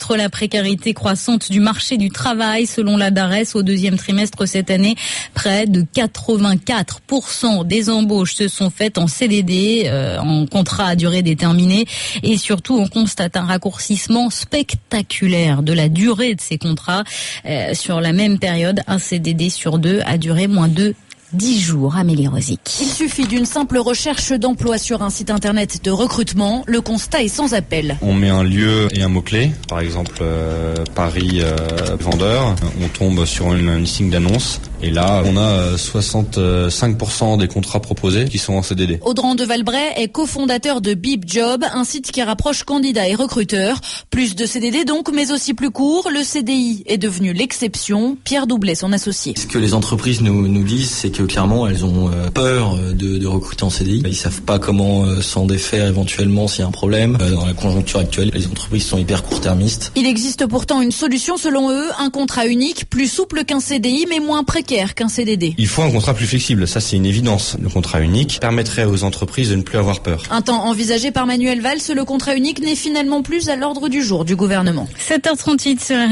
ministre, la précarité croissante du marché du travail. Selon la DARES, au deuxième trimestre cette année, près de 84% des embauches se sont faites en CDD, en contrat à durée déterminée. Et surtout, on constate un raccourcissement spectaculaire de la durée de ces contrats. Sur la même période, un CDD sur 2 a duré moins de 10 jours. Amélie Rosic. Il suffit d'une simple recherche d'emploi sur un site internet de recrutement. Le constat est sans appel. On met un lieu et un mot-clé, par exemple Paris vendeur. On tombe sur une listing d'annonces. Et là, on a 65% des contrats proposés qui sont en CDD. Audran de Valbray est cofondateur de BibJob, un site qui rapproche candidats et recruteurs. Plus de CDD donc, mais aussi plus court. Le CDI est devenu l'exception. Pierre Doublet, son associé. Ce que les entreprises nous disent, c'est que clairement, elles ont peur de recruter en CDI. Ils savent pas comment s'en défaire éventuellement s'il y a un problème. Dans la conjoncture actuelle, les entreprises sont hyper court-termistes. Il existe pourtant une solution selon eux, un contrat unique, plus souple qu'un CDI, mais moins précaire qu'un CDD. Il faut un contrat plus flexible, ça c'est une évidence. Le contrat unique permettrait aux entreprises de ne plus avoir peur. Un temps envisagé par Manuel Valls, le contrat unique n'est finalement plus à l'ordre du jour du gouvernement. 7h38 sur